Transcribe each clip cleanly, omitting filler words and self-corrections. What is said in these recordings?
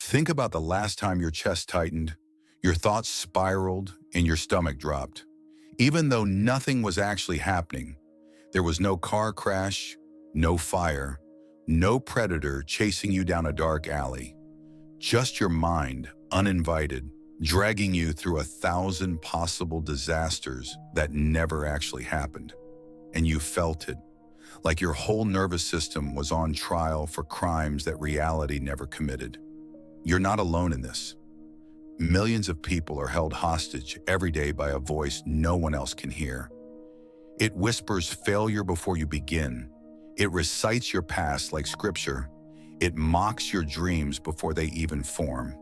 Think about the last time your chest tightened, your thoughts spiraled, and your stomach dropped. Even though nothing was actually happening, there was no car crash, no fire, no predator chasing you down a dark alley. Just your mind, uninvited, dragging you through 1,000 possible disasters that never actually happened. And you felt it, like your whole nervous system was on trial for crimes that reality never committed. You're not alone in this. Millions of people are held hostage every day by a voice no one else can hear. It whispers failure before you begin. It recites your past like scripture. It mocks your dreams before they even form.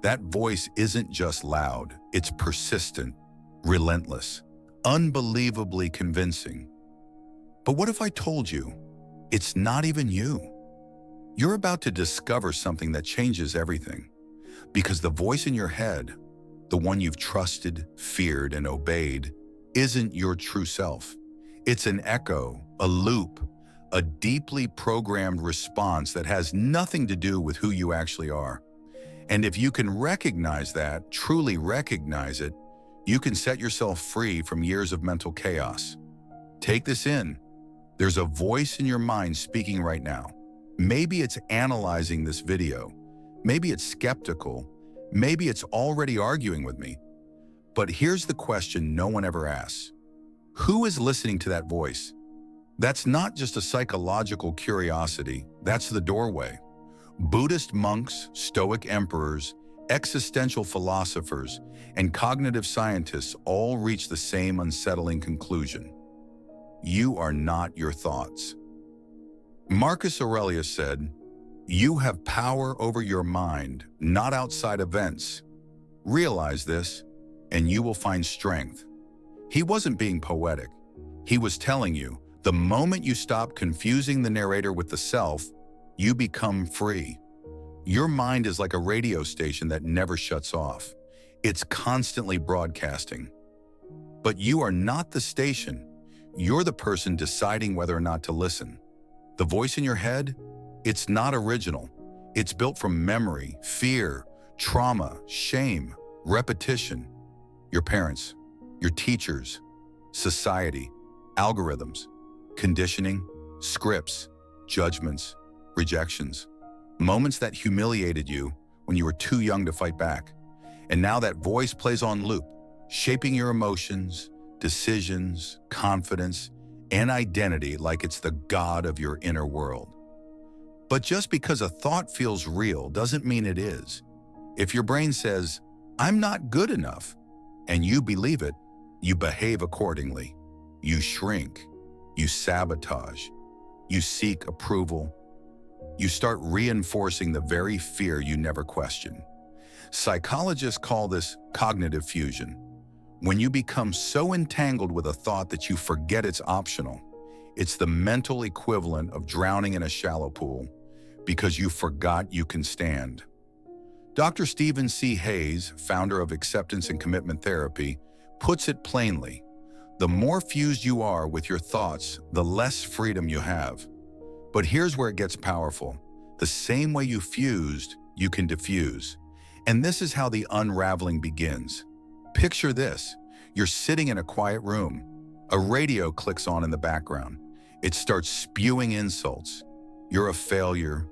That voice isn't just loud, it's persistent, relentless, unbelievably convincing. But what if I told you it's not even you? You're about to discover something that changes everything. Because the voice in your head, the one you've trusted, feared, and obeyed, isn't your true self. It's an echo, a loop, a deeply programmed response that has nothing to do with who you actually are. And if you can recognize that, truly recognize it, you can set yourself free from years of mental chaos. Take this in. There's a voice in your mind speaking right now. Maybe it's analyzing this video. Maybe it's skeptical. Maybe it's already arguing with me. But here's the question no one ever asks. Who is listening to that voice? That's not just a psychological curiosity. That's the doorway. Buddhist monks, Stoic emperors, existential philosophers, and cognitive scientists all reach the same unsettling conclusion. You are not your thoughts. Marcus Aurelius said, "You have power over your mind, not outside events. Realize this, and you will find strength." He wasn't being poetic. He was telling you, the moment you stop confusing the narrator with the self, you become free. Your mind is like a radio station that never shuts off. It's constantly broadcasting. But you are not the station. You're the person deciding whether or not to listen. The voice in your head, it's not original. It's built from memory, fear, trauma, shame, repetition. Your parents, your teachers, society, algorithms, conditioning, scripts, judgments, rejections, moments that humiliated you when you were too young to fight back. And now that voice plays on loop, shaping your emotions, decisions, confidence, and identity like it's the god of your inner world. But just because a thought feels real doesn't mean it is. If your brain says, "I'm not good enough," and you believe it, you behave accordingly. You shrink, you sabotage, you seek approval. You start reinforcing the very fear you never questioned. Psychologists call this cognitive fusion. When you become so entangled with a thought that you forget it's optional, it's the mental equivalent of drowning in a shallow pool because you forgot you can stand. Dr. Stephen C. Hayes, founder of acceptance and commitment therapy, puts it plainly. The more fused you are with your thoughts, the less freedom you have. But here's where it gets powerful. The same way you fused, you can diffuse. And this is how the unraveling begins. Picture this. You're sitting in a quiet room. A radio clicks on in the background. It starts spewing insults. You're a failure.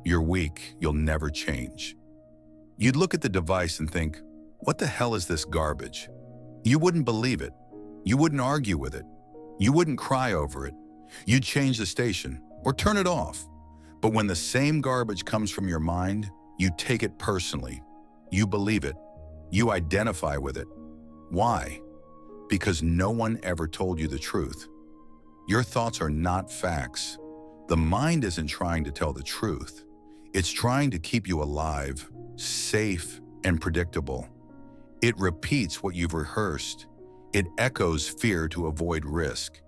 You're weak. You'll never change. You'd look at the device and think, what the hell is this garbage? You wouldn't believe it. You wouldn't argue with it. You wouldn't cry over it. You'd change the station or turn it off. But when the same garbage comes from your mind, you take it personally. You believe it. You identify with it. Why? Because no one ever told you the truth. Your thoughts are not facts. The mind isn't trying to tell the truth. It's trying to keep you alive, safe, and predictable. It repeats what you've rehearsed. It echoes fear to avoid risk.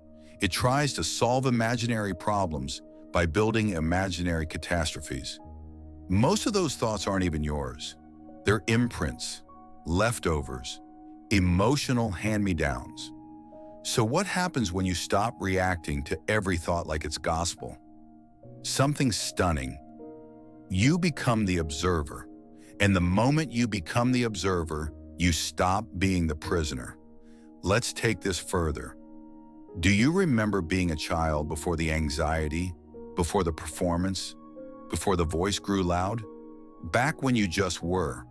It tries to solve imaginary problems by building imaginary catastrophes. Most of those thoughts aren't even yours. They're imprints, leftovers, emotional hand-me-downs. So what happens when you stop reacting to every thought like it's gospel? Something stunning. You become the observer. And the moment you become the observer, you stop being the prisoner. Let's take this further. Do you remember being a child before the anxiety, before the performance, before the voice grew loud? Back when you just were,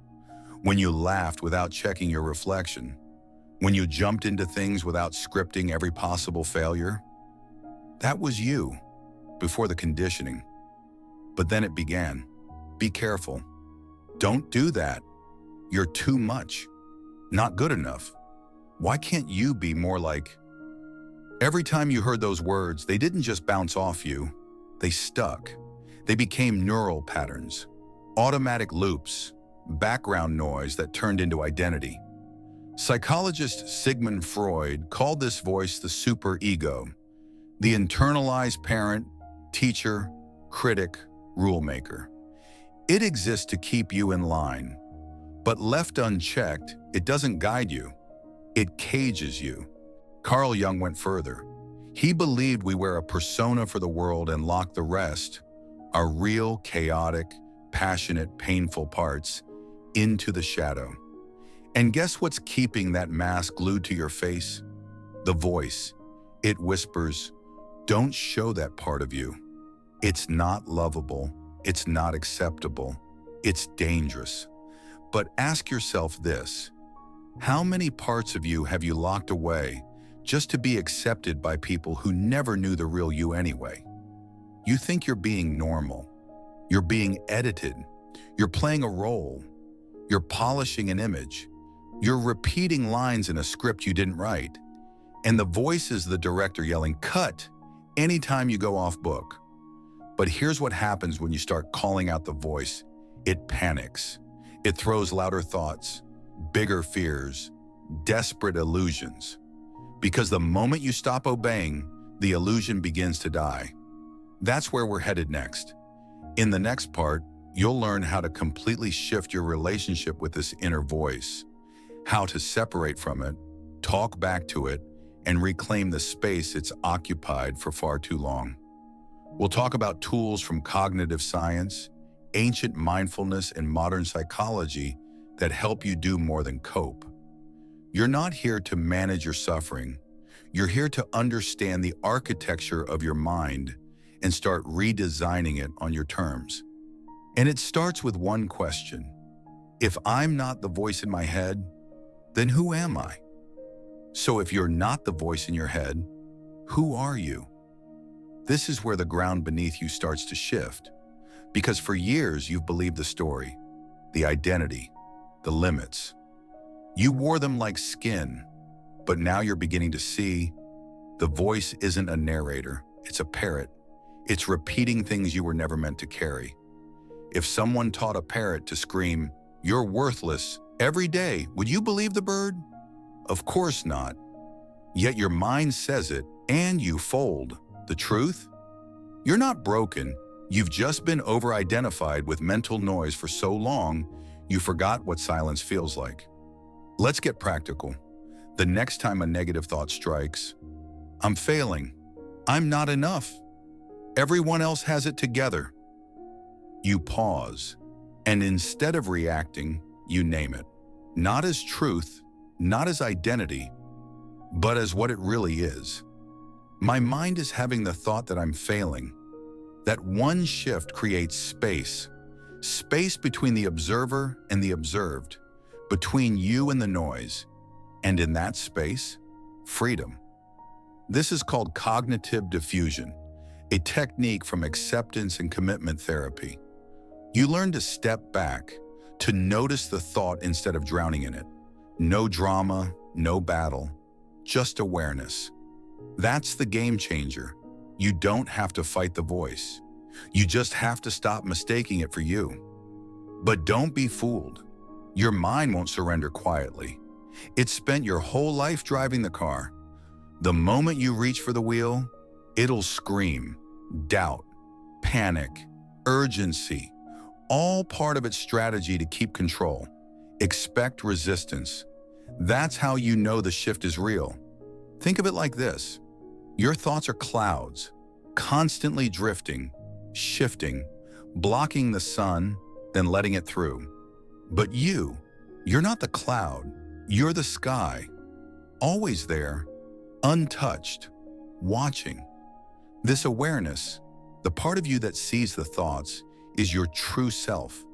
when you laughed without checking your reflection, when you jumped into things without scripting every possible failure? That was you, before the conditioning. But then it began. Be careful. Don't do that. You're too much. Not good enough. Why can't you be more like? Every time you heard those words, they didn't just bounce off you. They stuck. They became neural patterns, automatic loops, background noise that turned into identity. Psychologist Sigmund Freud called this voice the superego, the internalized parent, teacher, critic, rule maker. It exists to keep you in line, but left unchecked, it doesn't guide you. It cages you. Carl Jung went further. He believed we wear a persona for the world and lock the rest, our real, chaotic, passionate, painful parts, into the shadow. And guess what's keeping that mask glued to your face? The voice. It whispers, don't show that part of you. It's not lovable. It's not acceptable. It's dangerous. But ask yourself this. How many parts of you have you locked away just to be accepted by people who never knew the real you anyway? You think you're being normal. You're being edited. You're playing a role. You're polishing an image. You're repeating lines in a script you didn't write. And the voice is the director yelling, cut, anytime you go off book. But here's what happens when you start calling out the voice. It panics. It throws louder thoughts, bigger fears, desperate illusions. Because the moment you stop obeying, the illusion begins to die. That's where we're headed next. In the next part, you'll learn how to completely shift your relationship with this inner voice, how to separate from it, talk back to it, and reclaim the space it's occupied for far too long. We'll talk about tools from cognitive science, ancient mindfulness, and modern psychology that help you do more than cope. You're not here to manage your suffering. You're here to understand the architecture of your mind and start redesigning it on your terms. And it starts with one question. If I'm not the voice in my head, then who am I? So if you're not the voice in your head, who are you? This is where the ground beneath you starts to shift. Because for years you've believed the story, the identity, the limits. You wore them like skin, but now you're beginning to see the voice isn't a narrator, it's a parrot. It's repeating things you were never meant to carry. If someone taught a parrot to scream, "You're worthless," every day, would you believe the bird? Of course not. Yet your mind says it, and you fold. The truth? You're not broken. You've just been over-identified with mental noise for so long, you forgot what silence feels like. Let's get practical. The next time a negative thought strikes, I'm failing. I'm not enough. Everyone else has it together. You pause, and instead of reacting, you name it. Not as truth, not as identity, but as what it really is. My mind is having the thought that I'm failing. That one shift creates space. Space between the observer and the observed, between you and the noise. And in that space, freedom. This is called cognitive diffusion, a technique from acceptance and commitment therapy. You learn to step back, to notice the thought instead of drowning in it. No drama, no battle, just awareness. That's the game changer. You don't have to fight the voice. You just have to stop mistaking it for you. But don't be fooled. Your mind won't surrender quietly. It's spent your whole life driving the car. The moment you reach for the wheel, it'll scream. Doubt, panic, urgency, all part of its strategy to keep control. Expect resistance. That's how you know the shift is real. Think of it like this. Your thoughts are clouds, constantly drifting, shifting, blocking the sun, then letting it through. But you're not the cloud, you're the sky, always there, untouched, watching. This awareness, the part of you that sees the thoughts, is your true self.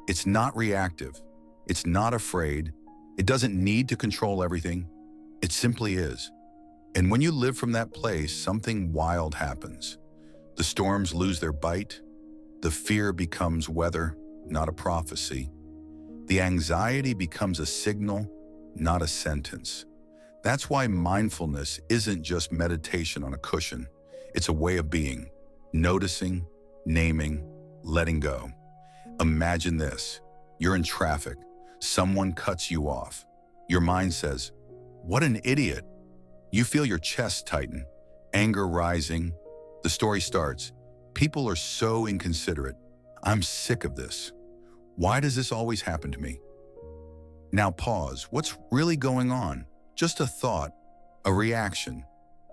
It's not reactive. It's not afraid. It doesn't need to control everything. It simply is. And when you live from that place, something wild happens. The storms lose their bite. The fear becomes weather, not a prophecy. The anxiety becomes a signal, not a sentence. That's why mindfulness isn't just meditation on a cushion. It's a way of being, noticing, naming, letting go. Imagine this. You're in traffic. Someone cuts you off. Your mind says, "What an idiot." You feel your chest tighten, anger rising. The story starts. People are so inconsiderate. I'm sick of this. Why does this always happen to me? Now pause. What's really going on? Just a thought, a reaction,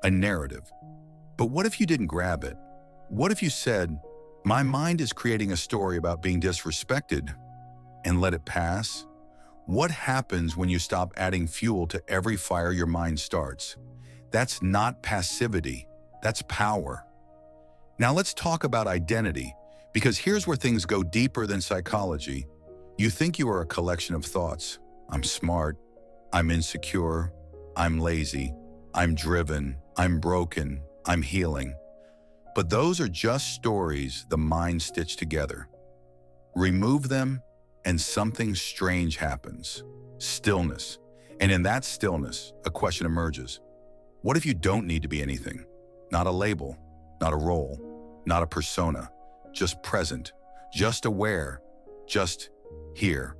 a narrative. But what if you didn't grab it? What if you said, "My mind is creating a story about being disrespected," and let it pass? What happens when you stop adding fuel to every fire your mind starts? That's not passivity, that's power. Now let's talk about identity, because here's where things go deeper than psychology. You think you are a collection of thoughts. I'm smart, I'm insecure, I'm lazy, I'm driven, I'm broken, I'm healing. But those are just stories the mind stitched together. Remove them, and something strange happens. Stillness. And in that stillness, a question emerges. What if you don't need to be anything? Not a label, not a role, not a persona, just present, just aware, just here.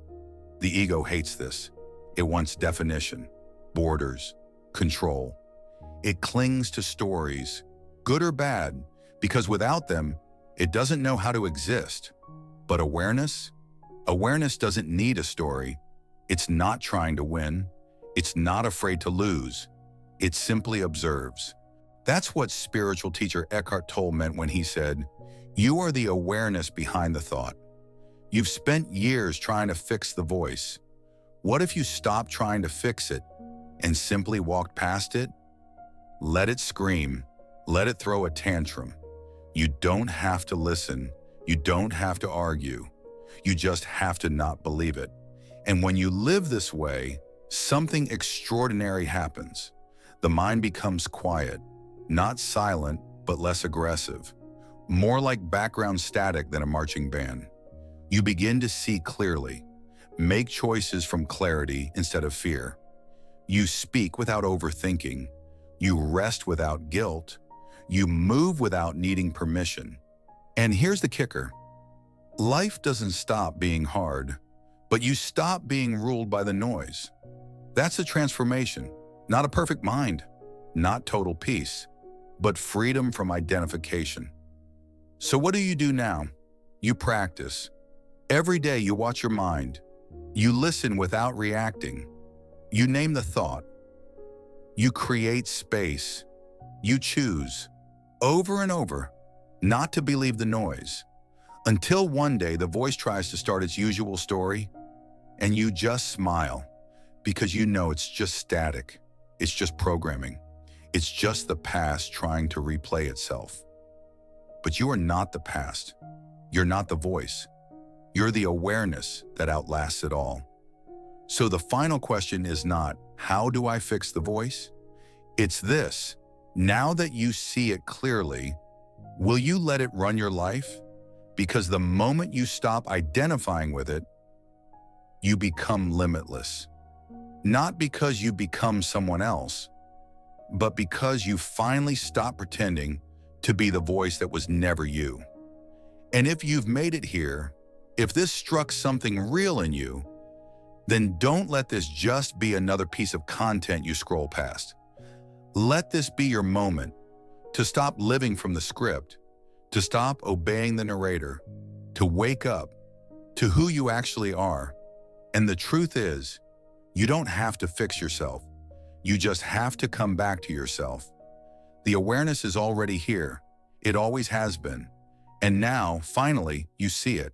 The ego hates this. It wants definition, borders, control. It clings to stories, good or bad, because without them, it doesn't know how to exist. But awareness doesn't need a story. It's not trying to win. It's not afraid to lose. It simply observes. That's what spiritual teacher Eckhart Tolle meant when he said, "You are the awareness behind the thought." You've spent years trying to fix the voice. What if you stopped trying to fix it and simply walked past it? Let it scream. Let it throw a tantrum. You don't have to listen. You don't have to argue. You just have to not believe it. And when you live this way, something extraordinary happens. The mind becomes quiet, not silent, but less aggressive, more like background static than a marching band. You begin to see clearly, make choices from clarity instead of fear. You speak without overthinking. You rest without guilt. You move without needing permission. And here's the kicker. Life doesn't stop being hard, but you stop being ruled by the noise. That's a transformation, not a perfect mind, not total peace, but freedom from identification. So what do you do now? You practice. Every day you watch your mind. You listen without reacting. You name the thought. You create space. You choose, over and over, not to believe the noise. Until one day the voice tries to start its usual story, and you just smile, because you know it's just static. It's just programming. It's just the past trying to replay itself. But you are not the past. You're not the voice. You're the awareness that outlasts it all. So the final question is not, how do I fix the voice? It's this. Now that you see it clearly, will you let it run your life? Because the moment you stop identifying with it, you become limitless. Not because you become someone else, but because you finally stop pretending to be the voice that was never you. And if you've made it here, if this struck something real in you, then don't let this just be another piece of content you scroll past. Let this be your moment to stop living from the script, to stop obeying the narrator, to wake up to who you actually are. And the truth is, you don't have to fix yourself. You just have to come back to yourself. The awareness is already here. It always has been. And now, finally, you see it.